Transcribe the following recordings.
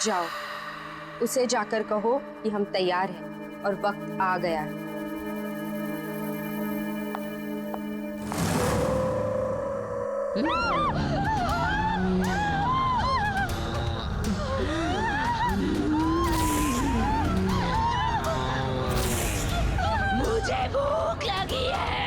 जाओ, उसे जाकर कहो कि हम तैयार हैं और वक्त आ गया है। मुझे भूख लगी है।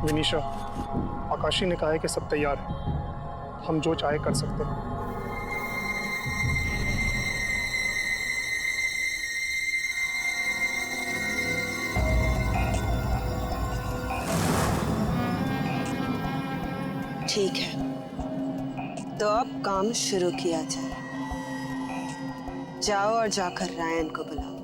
विनीशा, आकाशी ने कहा है कि सब तैयार है, हम जो चाहे कर सकते हैं। ठीक है, तो अब काम शुरू किया जाए। जाओ और जाकर रायन को बुलाओ।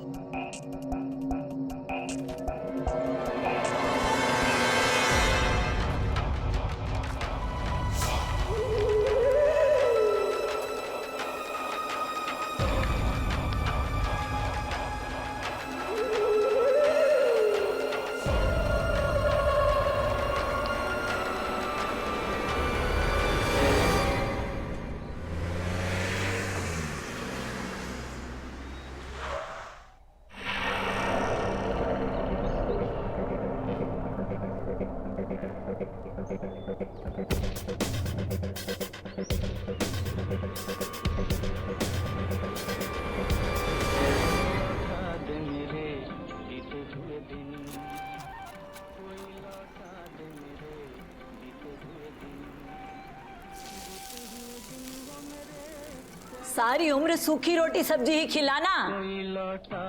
सारी उम्र सूखी रोटी सब्जी ही खिलाना,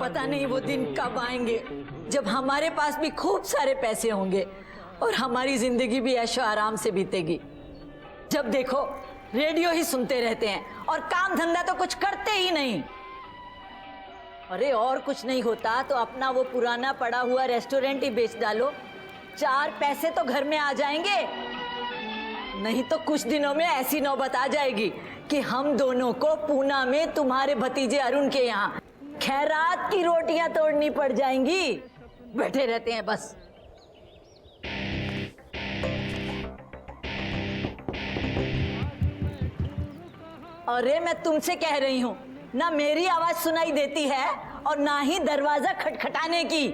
पता नहीं वो दिन कब आएंगे जब हमारे पास भी खूब सारे पैसे होंगे और हमारी जिंदगी भी ऐशो आराम से बीतेगी। जब देखो रेडियो ही सुनते रहते हैं और काम धंधा तो कुछ करते ही नहीं। अरे और कुछ नहीं होता तो अपना वो पुराना पड़ा हुआ रेस्टोरेंट ही बेच डालो, 4 पैसे तो घर में आ जाएंगे। नहीं तो कुछ दिनों में ऐसी नौबत आ जाएगी कि हम दोनों को पूना में तुम्हारे भतीजे अरुण के यहाँ खैरात की रोटियां तोड़नी पड़ जाएंगी। बैठे रहते हैं बस। अरे मैं तुमसे कह रही हूँ, ना मेरी आवाज सुनाई देती है और ना ही दरवाजा खटखटाने की।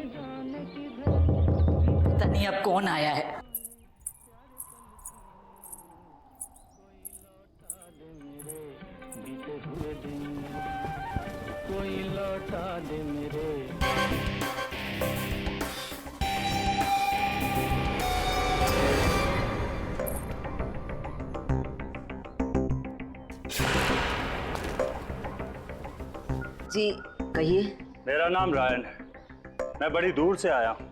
पता नहीं अब कौन आया है। कोई लौटा दे मेरे। जी कहिए। मेरा नाम रायन है, मैं बड़ी दूर से आया हूँ।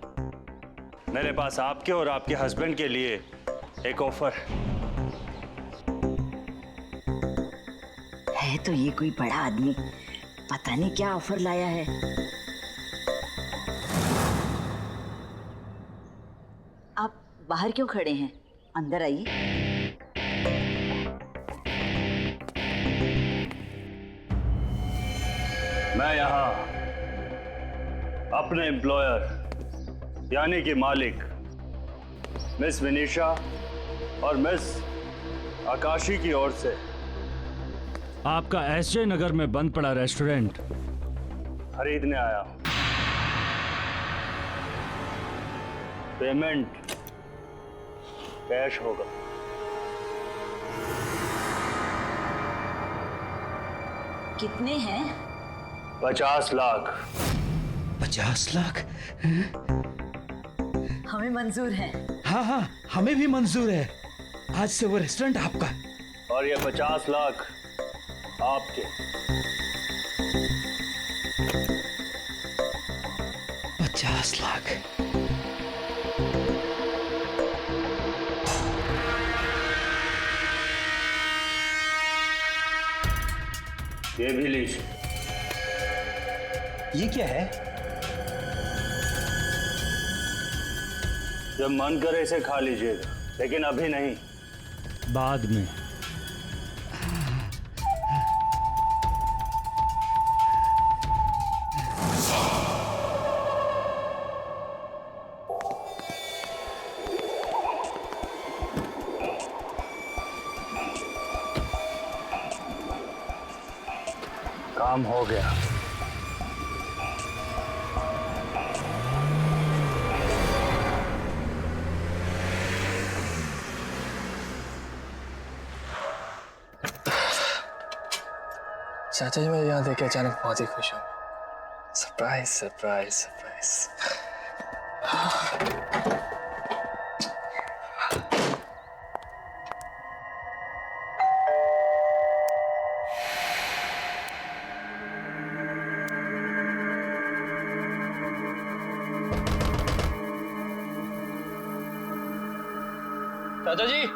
मेरे पास आपके और आपके हस्बैंड के लिए एक ऑफर है। तो ये कोई बड़ा आदमी पता नहीं क्या ऑफर लाया है। आप बाहर क्यों खड़े हैं, अंदर आइए। मैं यहाँ अपने एम्प्लॉयर यानी कि मालिक मिस विनीशा और मिस आकाशी की ओर से आपका एसजे नगर में बंद पड़ा रेस्टोरेंट खरीदने आया हूं। पेमेंट कैश होगा। कितने हैं? 50 लाख। 50 लाख? हमें मंजूर है। हाँ हाँ, हमें भी मंजूर है। आज से वो रेस्टोरेंट आपका। और ये 50 लाख आपके। 50 लाख। ये भी लीजिए। ये क्या है? जब मन करे इसे खा लीजिएगा, लेकिन अभी नहीं। बाद में। काम हो गया। चाचा जी, मैं यहाँ देख के अचानक बहुत ही खुश हूँ। Surprise surprise surprise. चाचा जी,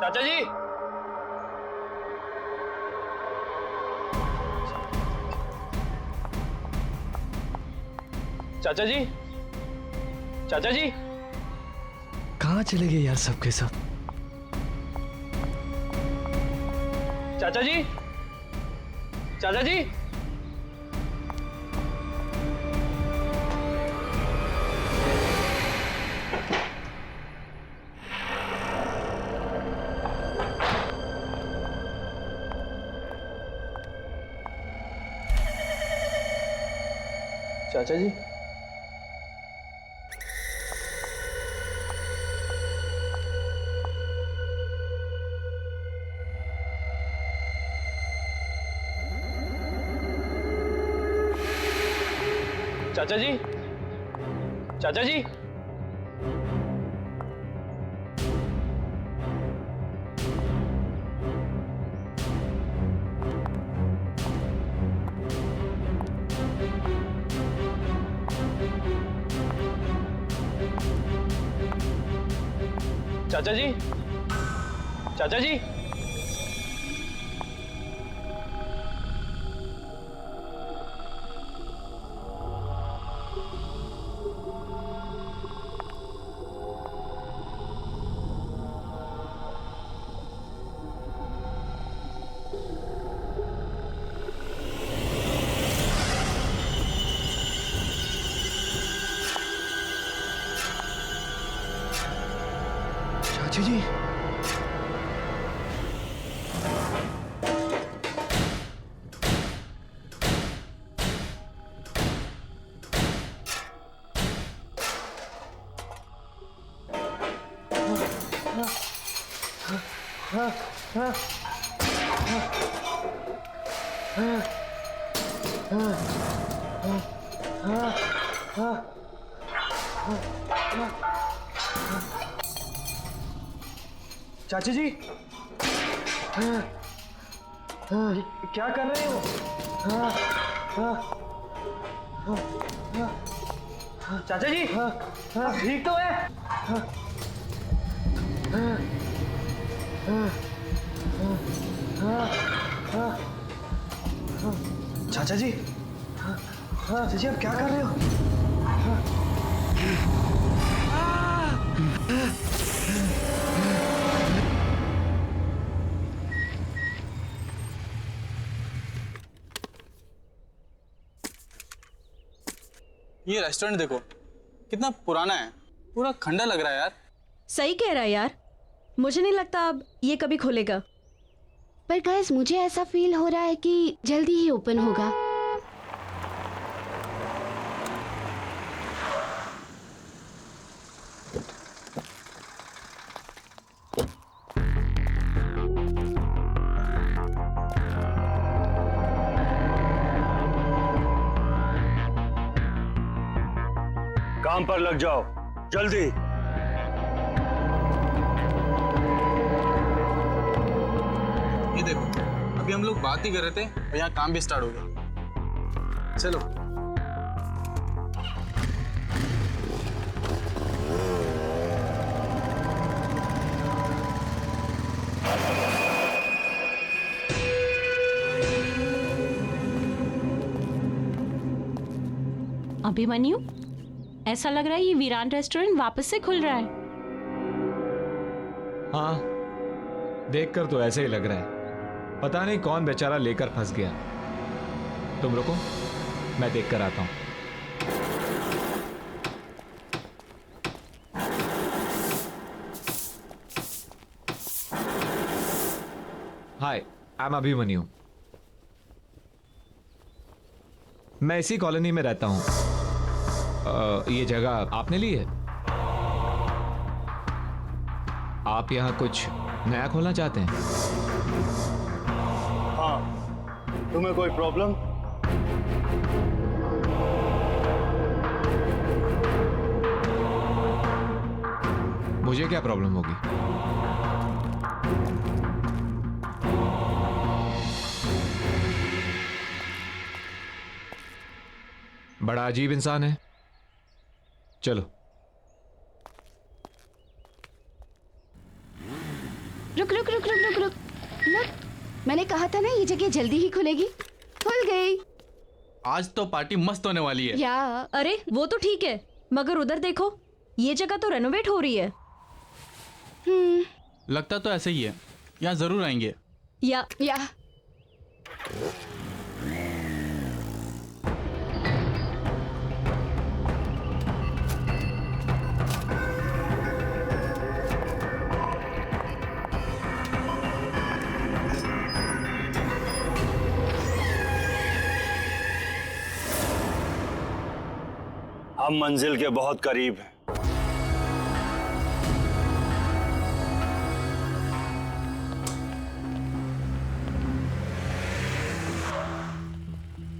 चाचा जी, चाचा जी, चाचा जी, कहाँ चले गए यार सबके सब? चाचा जी, चाचा जी, चाचा जी, चाचा जी, चाचा जी, चाचा जी, चाचा जी, चाची जी, चाची जी, क्या कर रहे हो? चाचा जी, ठीक तो है? चाचा जी, चाचा जी, आप क्या कर रहे हो? ये रेस्टोरेंट देखो कितना पुराना है, पूरा खंडर लग रहा है यार। सही कह रहा है यार, मुझे नहीं लगता अब ये कभी खुलेगा। पर गाइस, मुझे ऐसा फील हो रहा है कि जल्दी ही ओपन होगा। काम पर लग जाओ, जल्दी। ये देखो, अभी हम लोग बात ही कर रहे थे और यहाँ काम भी स्टार्ट हो गया। चलो। अभिमन्यु, ऐसा लग रहा है ये वीरान रेस्टोरेंट वापस से खुल रहा है। हाँ, देखकर तो ऐसे ही लग रहा है। पता नहीं कौन बेचारा लेकर फंस गया। तुम रुको, मैं देख कर आता हूं। हाय, आई एम अभिमन्यु। मैं इसी कॉलोनी में रहता हूं। ये जगह आपने ली है? आप यहां कुछ नया खोलना चाहते हैं? हाँ, तुम्हें कोई प्रॉब्लम? मुझे क्या प्रॉब्लम होगी? बड़ा अजीब इंसान है। चलो। रुक रुक रुक रुक रुक रुक रुक, मैंने कहा था ना ये जगह जल्दी ही खुलेगी। खुल गई। आज तो पार्टी मस्त होने वाली है। या अरे वो तो ठीक है, मगर उधर देखो, ये जगह तो रेनोवेट हो रही है। लगता तो ऐसे ही है। यहाँ जरूर आएंगे। या हम मंजिल के बहुत करीब हैं।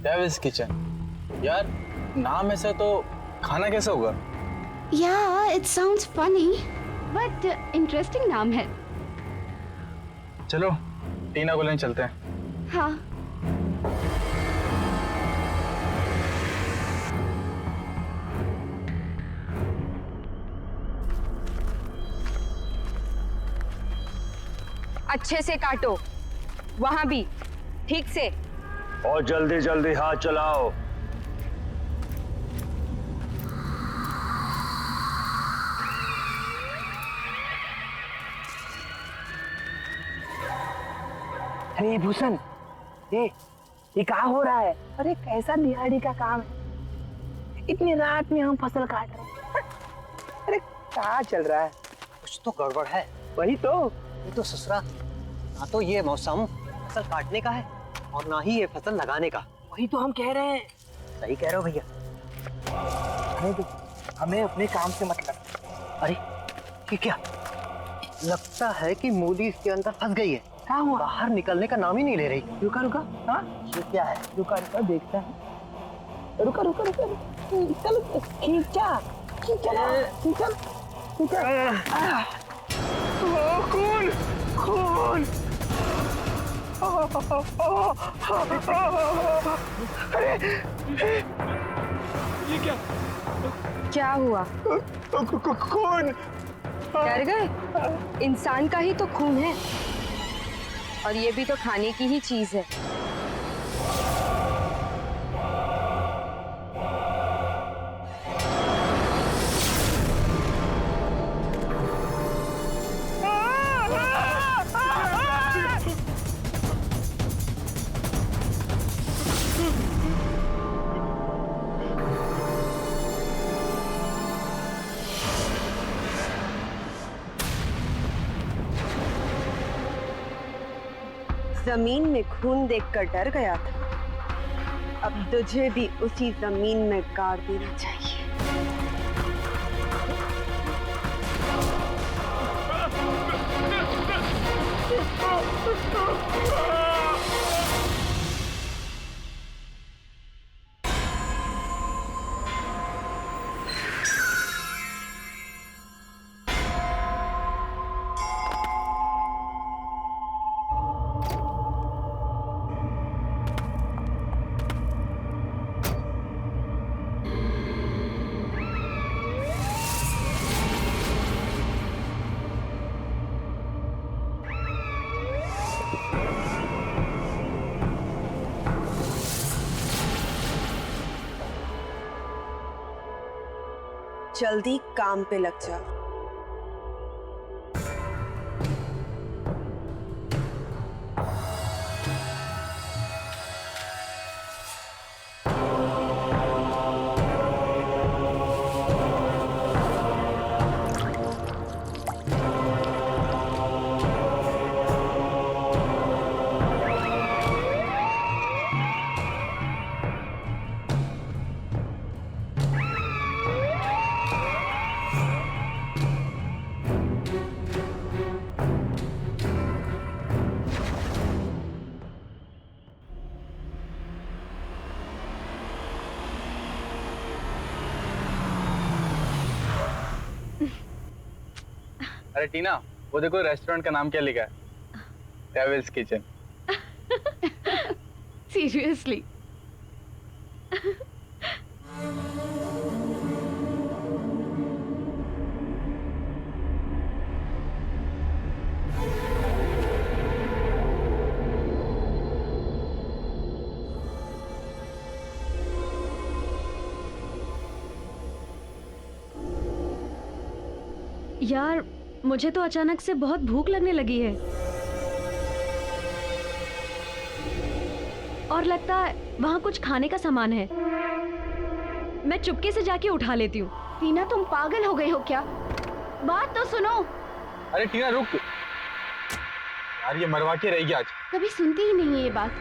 Devil's Kitchen. यार, नाम ऐसा तो खाना कैसे होगा? या it sounds funny but interesting नाम है। चलो, टीना को लेने चलते हैं। हाँ, अच्छे से काटो, वहां भी ठीक से। और जल्दी जल्दी हाथ चलाओ। अरे भूषण, ये क्या हो रहा है? अरे कैसा दिहाड़ी का काम है, इतनी रात में हम फसल काट रहे हैं। अरे क्या चल रहा है? कुछ तो गड़बड़ है। वही तो। ये तो ससुरा, ना तो ये मौसम फसल काटने का है और ना ही ये फसल लगाने का। वही तो हम कह रहे हैं। सही कह रहे हो भैया। हमें अपने काम से मतलब। अरे ये क्या? लगता है कि मूली इसके अंदर फंस गई है। क्या हुआ? बाहर निकलने का नाम ही नहीं ले रही। रुका रुका। हाँ, ये क्या है? रुका रुका, देखता है। रुका रुका रुका, चल खींचा खींचा खींचा खींचा। खून खून। अरे ये क्या? क्या हुआ? खून। डर गए? इंसान का ही तो खून है, और ये भी तो खाने की ही चीज है। जमीन में खून देखकर डर गया था, अब तुझे भी उसी जमीन में गाड़ देना चाहिए। जल्दी काम पे लग जाओ। अरे टीना, वो देखो रेस्टोरेंट का नाम क्या लिखा है, डेविल्स किचन। सीरियसली? यार मुझे तो अचानक से बहुत भूख लगने लगी है और लगता है वहाँ कुछ खाने का सामान है। मैं चुपके से जाके उठा लेती हूँ। टीना तुम पागल हो गई हो क्या? बात तो सुनो। अरे टीना रुक यार, ये मरवा के रहेगी आज। कभी सुनती ही नहीं है ये बात।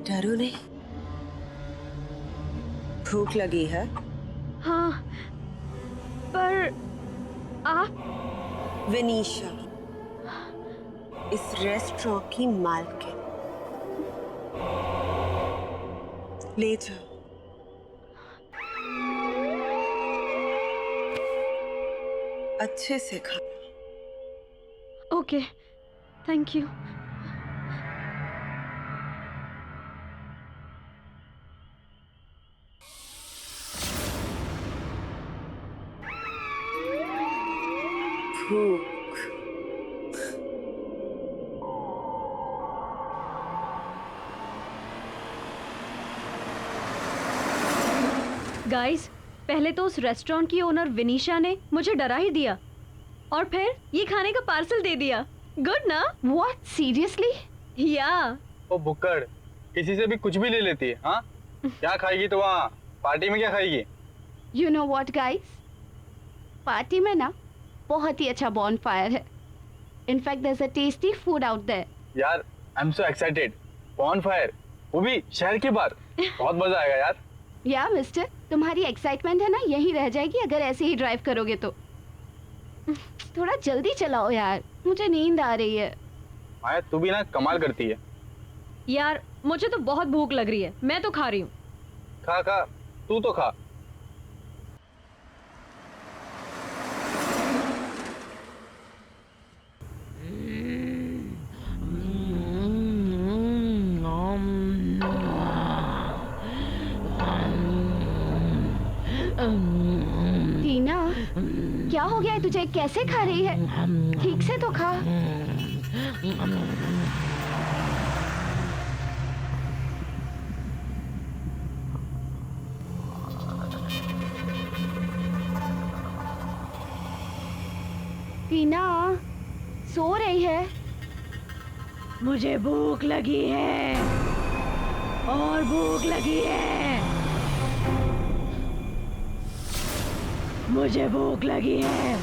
डरो नहीं, भूख लगी है? हाँ, पर आप? विनीशा, इस रेस्टोरेंट की मालकिन। ले जाओ। अच्छे से खाना। Okay, thank you. भूख। गाइस, पहले तो उस रेस्टोरेंट की ओनर विनीशा ने मुझे डरा ही दिया और फिर ये खाने का पार्सल दे दिया। गुड ना? What, seriously? या ओ बुक्कड़, किसी से भी कुछ भी ले लेती है। हाँ, क्या खाएगी तो वहाँ पार्टी में क्या खाएगी? You know what guys, party में ना बहुत ही अच्छा बॉनफायर है। In fact there is a tasty food out there. यार I am so excited. Bonfire, वो भी शहर के बाहर। बहुत मजा आएगा यार। या मिस्टर, तुम्हारी एक्साइटमेंट है ना यहीं रह जाएगी अगर ऐसे ही ड्राइव करोगे तो। थोड़ा जल्दी चलाओ यार, मुझे नींद आ रही है। माया, तू भी ना कमाल करती है। यार मुझे तो बहुत भूख लग रही है, मैं तो खा रही हूँ। खा खा, तू तो खा। टीना, क्या हो गया है तुझे? कैसे खा रही है? ठीक से तो खा। टीना, सो रही है? मुझे भूख लगी है और भूख लगी है। मुझे भूख लगी है।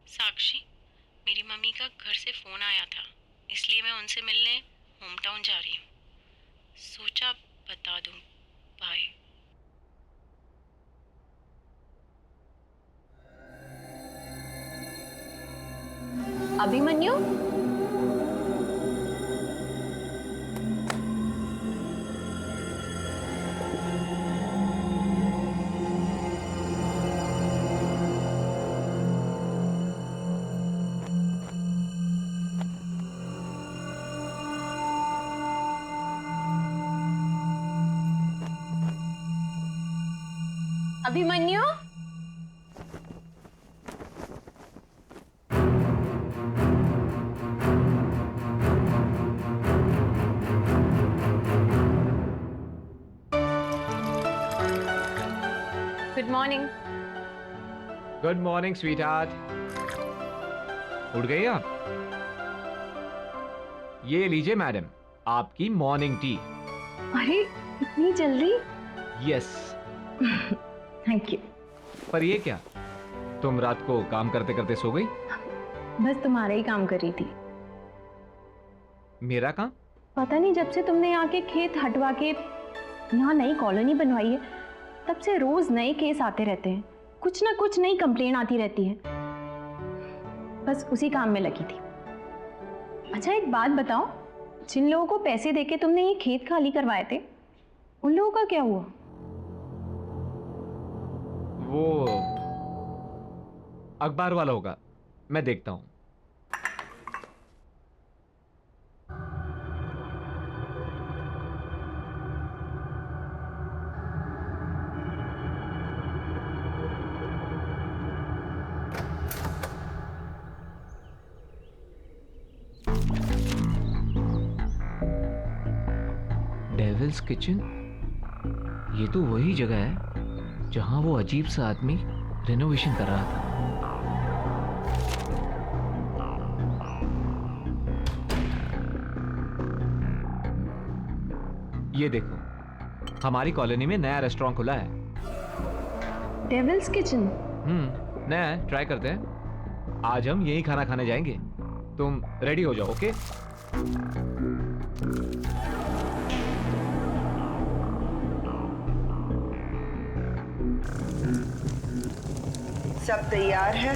साक्षी, मेरी मम्मी का घर से फोन आया था। इसलिए मैं उनसे मिलने होम टाउन जा रही हूँ। सोचा बता दूँ। Bye. Abhimanyu, Abhimanyu, good morning. Good morning sweetheart. उठ गई आप? ये लीजिए मैडम, आपकी मॉर्निंग टी। अरे इतनी जल्दी? यस। Thank you. पर ये क्या, तुम रात को काम करते करते सो गई? बस तुम्हारा ही काम कर रही थी। मेरा काम? पता नहीं, जब से तुमने यहाँ के खेत हटवा के यहाँ नई कॉलोनी बनवाई है तब से रोज नए केस आते रहते हैं, कुछ ना कुछ नई कंप्लेन आती रहती है। बस उसी काम में लगी थी। अच्छा एक बात बताओ, जिन लोगों को पैसे देके तुमने ये खेत खाली करवाए थे उन लोगों का क्या हुआ? वो अखबार वाला होगा, मैं देखता हूं। डेविल्स किचन, ये तो वही जगह है जहां वो अजीब सा आदमी रिनोवेशन कर रहा था। ये देखो, हमारी कॉलोनी में नया रेस्टोरेंट खुला है। Devil's Kitchen? नया है, ट्राई करते हैं। आज हम यही खाना खाने जाएंगे। तुम रेडी हो जाओ, ओके? सब तैयार है?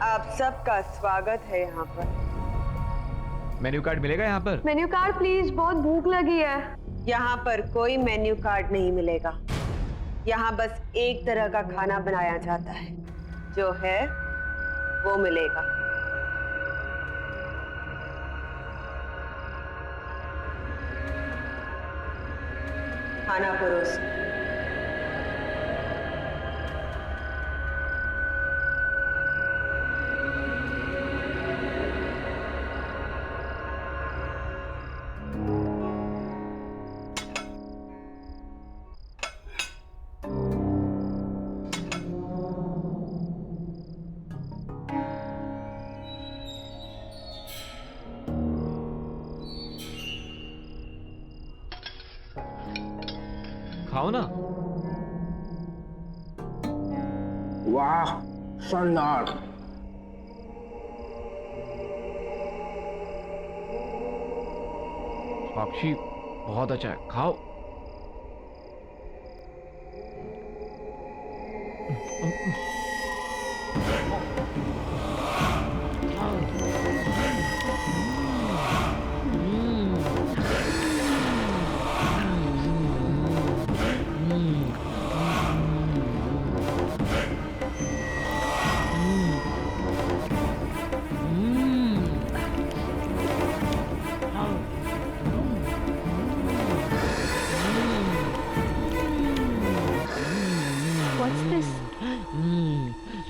आप सबका स्वागत है यहाँ पर। मेन्यू कार्ड मिलेगा यहाँ पर? मेन्यू कार्ड प्लीज, बहुत भूख लगी है। यहाँ पर कोई मेन्यू कार्ड नहीं मिलेगा। यहाँ बस एक तरह का खाना बनाया जाता है, जो है वो मिलेगा। खाना परोस। खाओ ना। वाह, शानदार। साक्षी, बहुत अच्छा है, खाओ।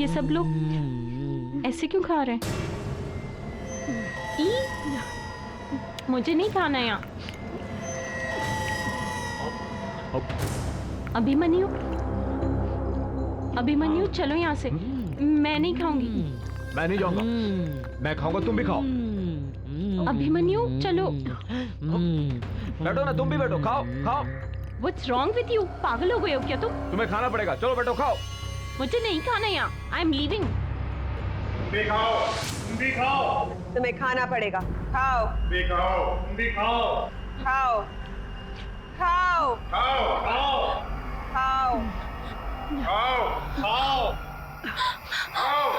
ये सब लोग ऐसे क्यों खा रहे हैं? मुझे नहीं खाना यहाँ। अभिमन्यु, अभिमन्यु चलो यहाँ से। मैं नहीं खाऊंगी। मैं नहीं जाऊंगा। मैं खाऊंगा, तुम भी खाओ। अभिमन्यु चलो। बैठो ना, तुम भी बैठो, खाओ खाओ। What's wrong with you? पागल हो गए हो क्या तुम? तुम्हें खाना पड़ेगा, चलो बैठो खाओ। मुझे नहीं खाना यहाँ। I am leaving. तुम भी खाओ, तुम भी खाओ। तुम्हें खाना पड़ेगा, खाओ। तुम भी खाओ, तुम भी खाओ। खाओ खाओ खाओ खाओ खाओ खाओ खाओ खाओ।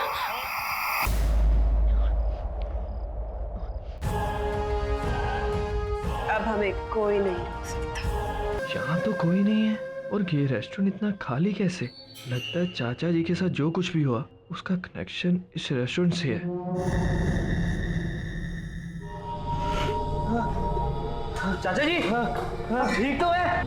अब हमें कोई नहीं रोक सकता। यहाँ तो कोई नहीं है, और ये रेस्टोरेंट इतना खाली कैसे? लगता है चाचा जी के साथ जो कुछ भी हुआ उसका कनेक्शन इस रेस्टोरेंट से है। चाचा जी ठीक तो है?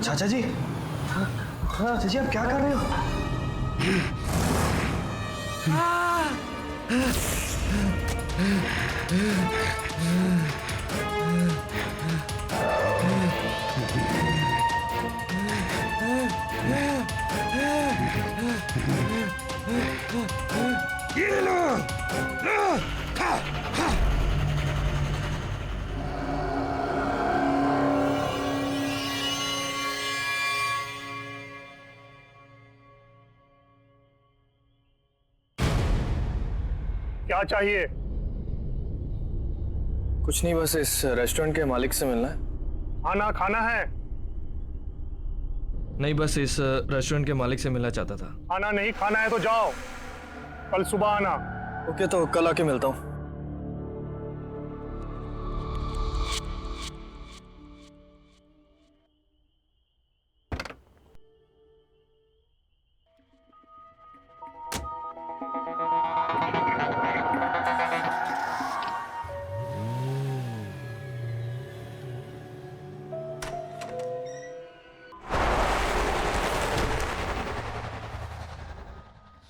चाचा जी, चाचा जी आप क्या कर रहे हो? ये लो, खा खा। क्या चाहिए? कुछ नहीं, बस इस रेस्टोरेंट के मालिक से मिलना है। खाना खाना है? नहीं, बस इस रेस्टोरेंट के मालिक से मिलना चाहता था। खाना नहीं खाना है तो जाओ, कल सुबह आना। ओके, तो कल आके मिलता हूँ।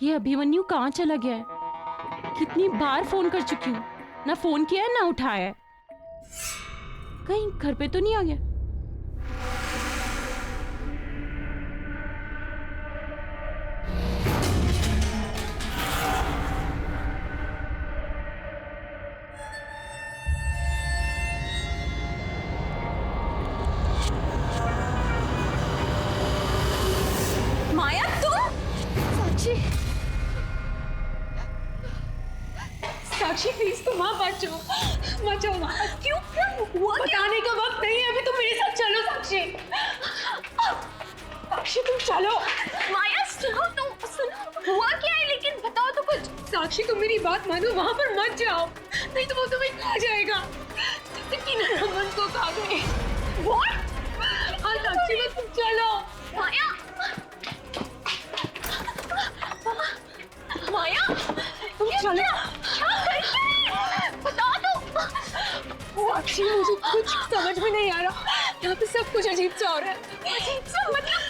ये अभिमन्यु कहाँ चला गया है? कितनी बार फोन कर चुकी हूँ, ना फोन किया है ना उठाया है। कहीं घर पे तो नहीं आ गया? माया तुम? साक्षी, साक्षी प्लीज तुम वहाँ मत जाओ, मत जाओ वहाँ। क्यों क्या हुआ? बताने का वक्त नहीं है अभी, तुम मेरे साथ चलो साक्षी। साक्षी तुम चलो। माया सुनो, तुम सुनो, हुआ क्या है लेकिन बताओ तो कुछ। साक्षी तुम मेरी बात मानो, वहाँ पर मत जाओ, नहीं तो वो तुम्हें खा जाएगा। रमन को खा गए। हाँ साक्षी बस तुम चलो। माया, माया तुम चलो। बता दो। साक्षी मुझे कुछ समझ में नहीं आ रहा, यहाँ पे सब कुछ अजीब सा हो रहा है। अजीब सा मतलब?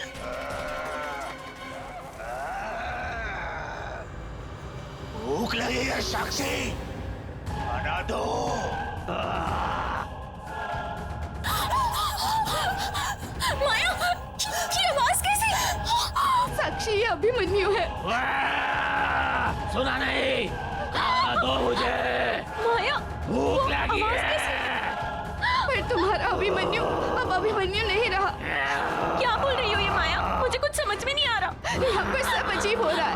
भूख लगी है साक्षी, बना दो। माया, ये आवाज कैसी? साक्षी ये अभिमन्यु है। सुना नहीं, खाना दो मुझे। माया भूख लगी है। फिर तुम्हारा अभिमन्यु अब अभिमन्यु नहीं रहा। क्या बोल रही हो ये माया? मुझे कुछ समझ में नहीं आ रहा। यहाँ पे सब अजीब हो रहा है।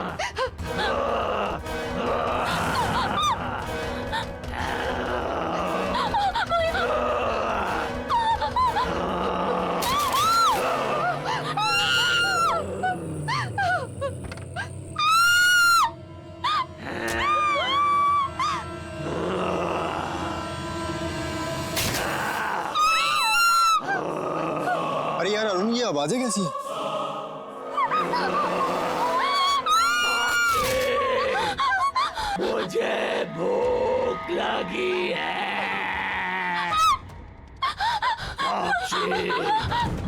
अरे यार अरुण, ये आवाजें कैसी हैं? मुझे भूख लगी है।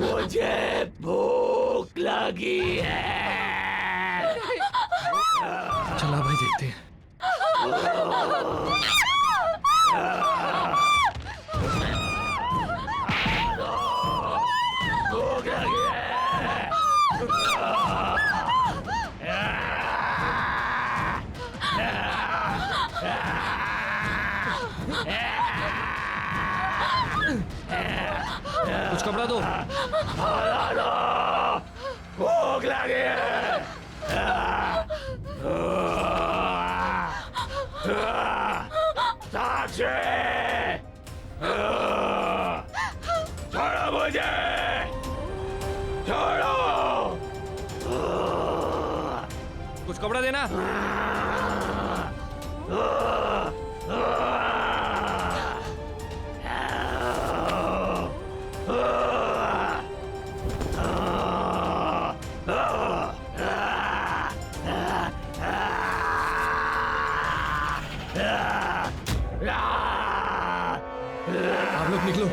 मुझे भूख लगी है। चला भाई देखते हैं। भूख लगी है। कुछ कपड़ा दो। भूख लगी है। साक्षी, छोड़ो मुझे, छोड़ो। कुछ कपड़ा देना। आप लोग निकलो।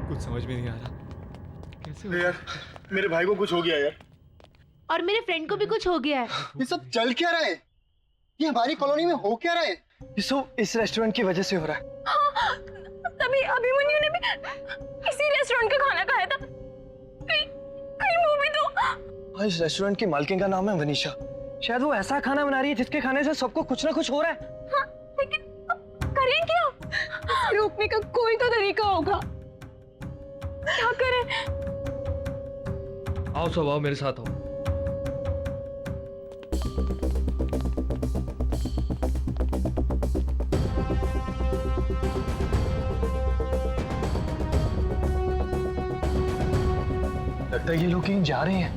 कुछ समझ में नहीं आ रहा कैसे यार, मेरे भाई को कुछ हो गया यार। और मेरे फ्रेंड को भी कुछ हो गया है। ये सब चल क्या रहा है? ये हमारी कॉलोनी में हो क्या रहा है? ये सब इस रेस्टोरेंट की वजह से हो रहा है। हाँ, तभी अभिमन्यु ने भी इसी रेस्टोरेंट का खाना खाया था। कहीं वो भी तो। हाँ, इस रेस्टोरेंट की मालकिन का नाम है वनीशा। शायद वो ऐसा खाना बना रही है जिसके खाने से सबको कुछ ना कुछ हो रहा है। हाँ, लेकिन करें क्या? रोकने का कोई तो तरीका होगा। क्या करें? आओ सब आओ, मेरे साथ आओ। लगता है ये लोग कहीं जा रहे हैं।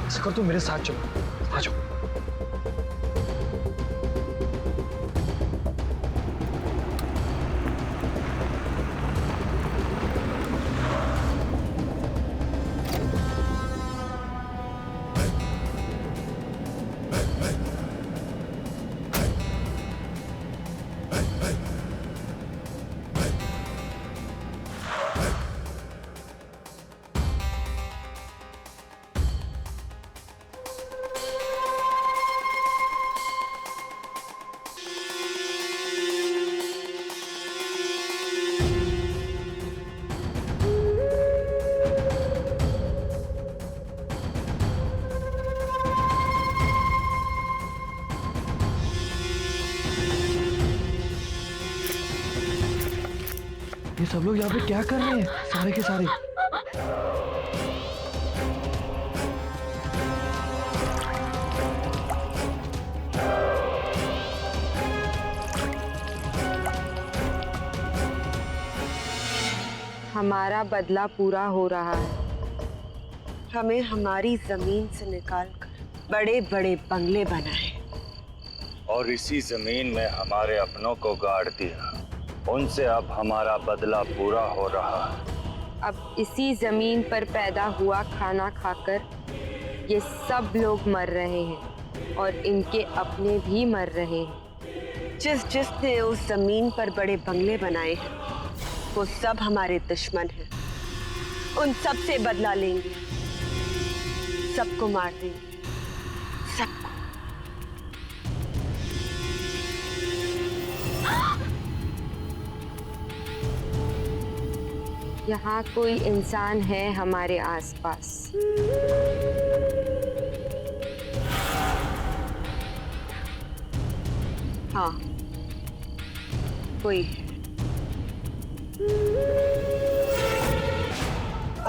इसको तुम मेरे साथ चलो, आ जाओ। ये सब लोग यहाँ पे क्या कर रहे हैं सारे के सारे? हमारा बदला पूरा हो रहा है। हमें हमारी जमीन से निकालकर बड़े बड़े बंगले बनाए और इसी जमीन में हमारे अपनों को गाड़ दिया। उनसे अब हमारा बदला पूरा हो रहा है। अब इसी जमीन पर पैदा हुआ खाना खाकर ये सब लोग मर रहे हैं और इनके अपने भी मर रहे हैं। जिसने उस जमीन पर बड़े बंगले बनाए हैं वो सब हमारे दुश्मन हैं। उन सब से बदला लेंगे, सबको मार देंगे, सबको। यहाँ कोई इंसान है हमारे आसपास। हाँ, कोई है।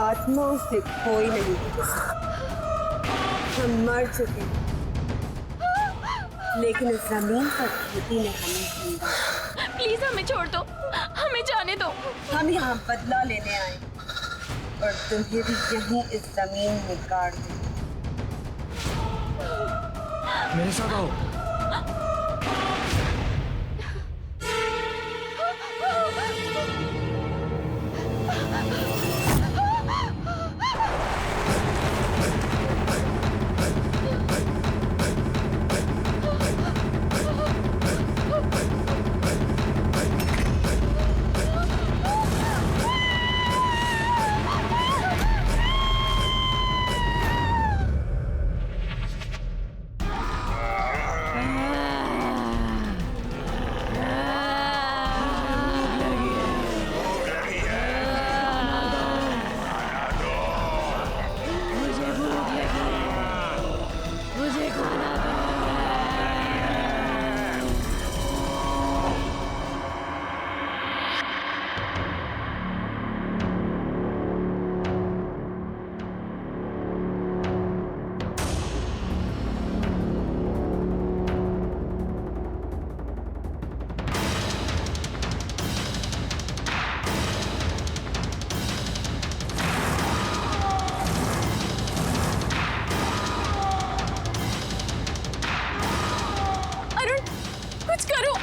आत्माओं से कोई नहीं है। हम मर चुके हैं, लेकिन इस जमीन पर खेती ने हमें जिंदा। प्लीज हमें छोड़ दो, हमें जाने दो। हम यहाँ बदला लेने आए और तुम्हें भी यहीं इस जमीन में गाड़ देंगे। मेरे साथ आओ। कुछ करो।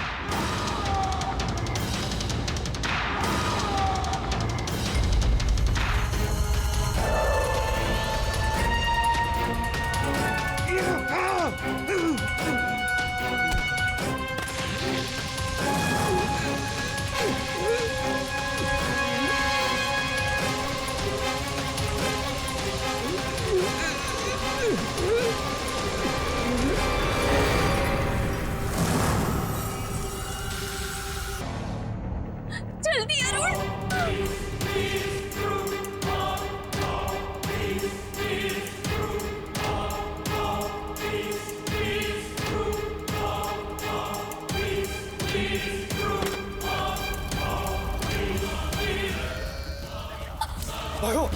जल्दी अरुण। भागो।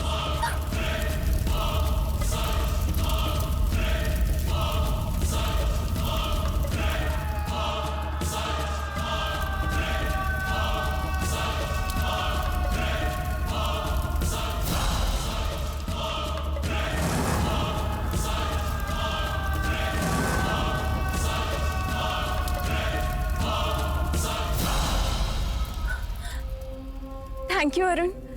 Thank you Arun.